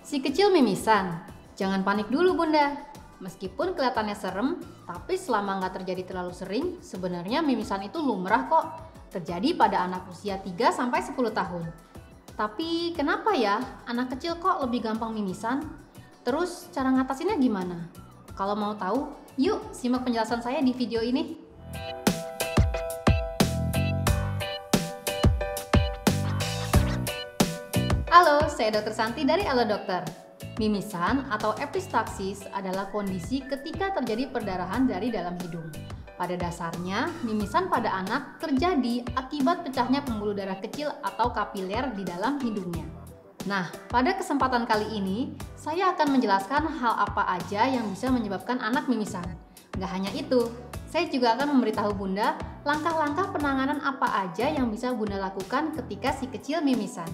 Si kecil mimisan. Jangan panik dulu bunda. Meskipun kelihatannya serem, tapi selama nggak terjadi terlalu sering, sebenarnya mimisan itu lumrah kok. Terjadi pada anak usia 3-10 tahun. Tapi kenapa ya anak kecil kok lebih gampang mimisan? Terus cara ngatasinnya gimana? Kalau mau tahu, yuk simak penjelasan saya di video ini. Halo, saya Dr. Santi dari Halo Dokter. Mimisan atau epistaksis adalah kondisi ketika terjadi perdarahan dari dalam hidung. Pada dasarnya, mimisan pada anak terjadi akibat pecahnya pembuluh darah kecil atau kapiler di dalam hidungnya. Nah, pada kesempatan kali ini, saya akan menjelaskan hal apa aja yang bisa menyebabkan anak mimisan. Gak hanya itu, saya juga akan memberitahu Bunda langkah-langkah penanganan apa aja yang bisa Bunda lakukan ketika si kecil mimisan.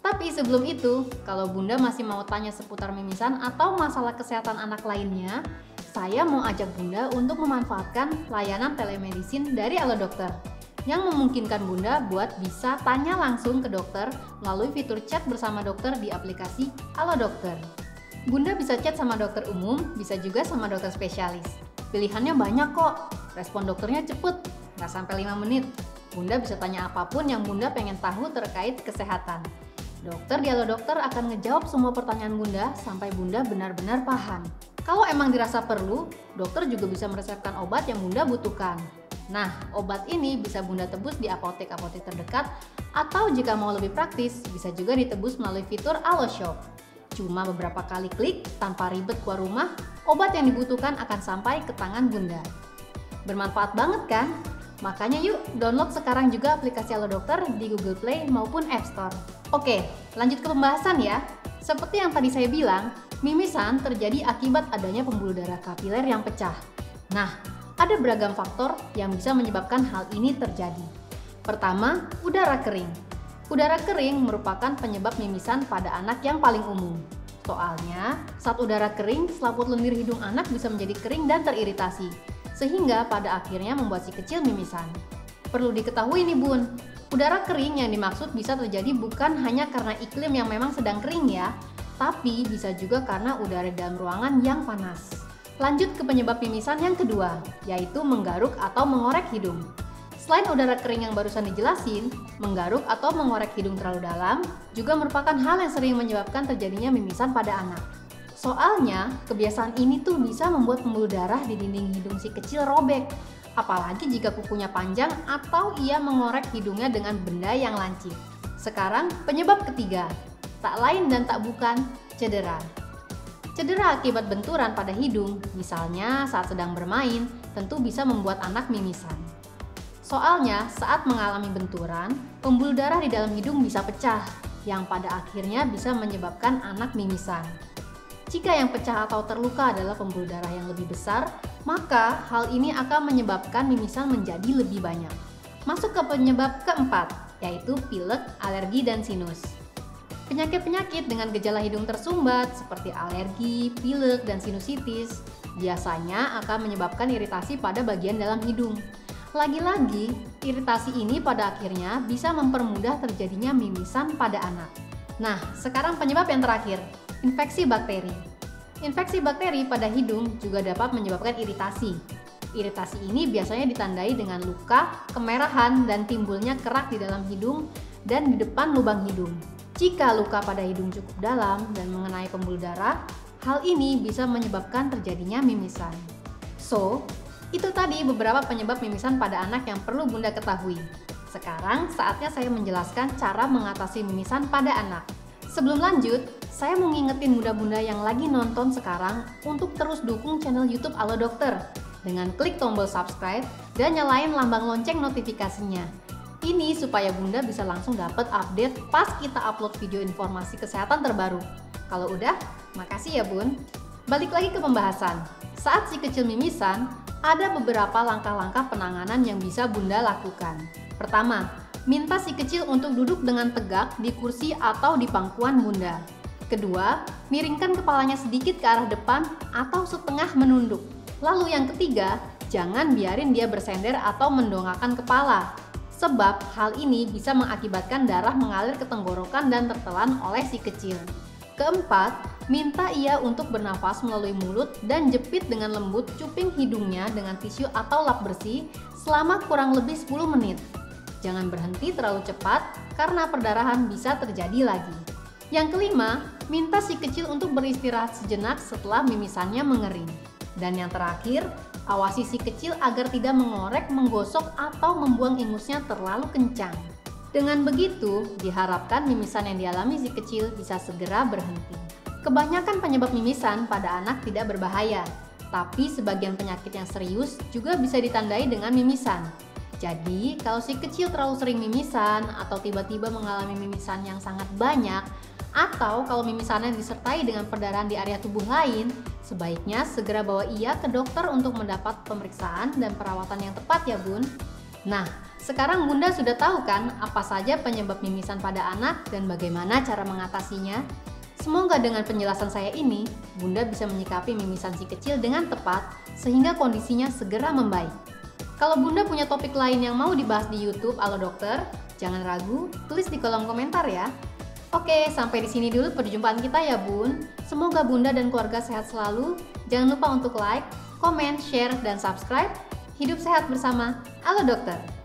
Tapi sebelum itu, kalau Bunda masih mau tanya seputar mimisan atau masalah kesehatan anak lainnya, saya mau ajak Bunda untuk memanfaatkan layanan telemedicine dari Halo Dokter yang memungkinkan Bunda buat bisa tanya langsung ke dokter melalui fitur chat bersama dokter di aplikasi Halo Dokter. Bunda bisa chat sama dokter umum, bisa juga sama dokter spesialis. Pilihannya banyak kok, respon dokternya cepet, nggak sampai 5 menit. Bunda bisa tanya apapun yang Bunda pengen tahu terkait kesehatan. Dokter di Halo Dokter akan ngejawab semua pertanyaan Bunda sampai Bunda benar-benar paham. Kalau emang dirasa perlu, dokter juga bisa meresepkan obat yang Bunda butuhkan. Nah, obat ini bisa Bunda tebus di apotek-apotek terdekat atau jika mau lebih praktis, bisa juga ditebus melalui fitur Halo Shop. Cuma beberapa kali klik, tanpa ribet keluar rumah, obat yang dibutuhkan akan sampai ke tangan Bunda. Bermanfaat banget kan? Makanya yuk download sekarang juga aplikasi Halo Dokter di Google Play maupun App Store. Oke, lanjut ke pembahasan ya. Seperti yang tadi saya bilang, mimisan terjadi akibat adanya pembuluh darah kapiler yang pecah. Nah, ada beragam faktor yang bisa menyebabkan hal ini terjadi. Pertama, udara kering. Udara kering merupakan penyebab mimisan pada anak yang paling umum. Soalnya, saat udara kering, selaput lendir hidung anak bisa menjadi kering dan teriritasi, sehingga pada akhirnya membuat si kecil mimisan. Perlu diketahui nih bun, udara kering yang dimaksud bisa terjadi bukan hanya karena iklim yang memang sedang kering ya, tapi bisa juga karena udara dalam ruangan yang panas. Lanjut ke penyebab mimisan yang kedua, yaitu menggaruk atau mengorek hidung. Selain udara kering yang barusan dijelasin, menggaruk atau mengorek hidung terlalu dalam juga merupakan hal yang sering menyebabkan terjadinya mimisan pada anak. Soalnya, kebiasaan ini tuh bisa membuat pembuluh darah di dinding hidung si kecil robek, apalagi jika kukunya panjang atau ia mengorek hidungnya dengan benda yang lancip. Sekarang, penyebab ketiga, tak lain dan tak bukan cedera. Cedera akibat benturan pada hidung, misalnya saat sedang bermain, tentu bisa membuat anak mimisan. Soalnya, saat mengalami benturan, pembuluh darah di dalam hidung bisa pecah, yang pada akhirnya bisa menyebabkan anak mimisan. Jika yang pecah atau terluka adalah pembuluh darah yang lebih besar, maka hal ini akan menyebabkan mimisan menjadi lebih banyak. Masuk ke penyebab keempat, yaitu pilek, alergi, dan sinus. Penyakit-penyakit dengan gejala hidung tersumbat seperti alergi, pilek, dan sinusitis biasanya akan menyebabkan iritasi pada bagian dalam hidung. Lagi-lagi, iritasi ini pada akhirnya bisa mempermudah terjadinya mimisan pada anak. Nah, sekarang penyebab yang terakhir, infeksi bakteri. Infeksi bakteri pada hidung juga dapat menyebabkan iritasi. Iritasi ini biasanya ditandai dengan luka, kemerahan, dan timbulnya kerak di dalam hidung dan di depan lubang hidung. Jika luka pada hidung cukup dalam dan mengenai pembuluh darah, hal ini bisa menyebabkan terjadinya mimisan. So, itu tadi beberapa penyebab mimisan pada anak yang perlu Bunda ketahui. Sekarang saatnya saya menjelaskan cara mengatasi mimisan pada anak. Sebelum lanjut, saya mau ngingetin bunda-bunda yang lagi nonton sekarang untuk terus dukung channel YouTube Halo Dokter dengan klik tombol subscribe dan nyalain lambang lonceng notifikasinya. Ini supaya bunda bisa langsung dapat update pas kita upload video informasi kesehatan terbaru. Kalau udah, makasih ya bun. Balik lagi ke pembahasan. Saat si kecil mimisan, ada beberapa langkah-langkah penanganan yang bisa bunda lakukan. Pertama, minta si kecil untuk duduk dengan tegak di kursi atau di pangkuan bunda. Kedua, miringkan kepalanya sedikit ke arah depan atau setengah menunduk. Lalu yang ketiga, jangan biarin dia bersender atau mendongakkan kepala. Sebab hal ini bisa mengakibatkan darah mengalir ke tenggorokan dan tertelan oleh si kecil. Keempat, minta ia untuk bernafas melalui mulut dan jepit dengan lembut cuping hidungnya dengan tisu atau lap bersih selama kurang lebih 10 menit. Jangan berhenti terlalu cepat karena perdarahan bisa terjadi lagi. Yang kelima, minta si kecil untuk beristirahat sejenak setelah mimisannya mengering. Dan yang terakhir, awasi si kecil agar tidak mengorek, menggosok, atau membuang ingusnya terlalu kencang. Dengan begitu, diharapkan mimisan yang dialami si kecil bisa segera berhenti. Kebanyakan penyebab mimisan pada anak tidak berbahaya, tapi sebagian penyakit yang serius juga bisa ditandai dengan mimisan. Jadi, kalau si kecil terlalu sering mimisan atau tiba-tiba mengalami mimisan yang sangat banyak, atau kalau mimisannya disertai dengan perdarahan di area tubuh lain, sebaiknya segera bawa ia ke dokter untuk mendapat pemeriksaan dan perawatan yang tepat ya Bun. Nah, sekarang Bunda sudah tahu kan apa saja penyebab mimisan pada anak dan bagaimana cara mengatasinya? Semoga dengan penjelasan saya ini, Bunda bisa menyikapi mimisan si kecil dengan tepat sehingga kondisinya segera membaik. Kalau Bunda punya topik lain yang mau dibahas di YouTube Halo Dokter, jangan ragu, tulis di kolom komentar ya. Oke, sampai di sini dulu perjumpaan kita ya Bun. Semoga Bunda dan keluarga sehat selalu. Jangan lupa untuk like, komen, share, dan subscribe. Hidup sehat bersama Halo Dokter.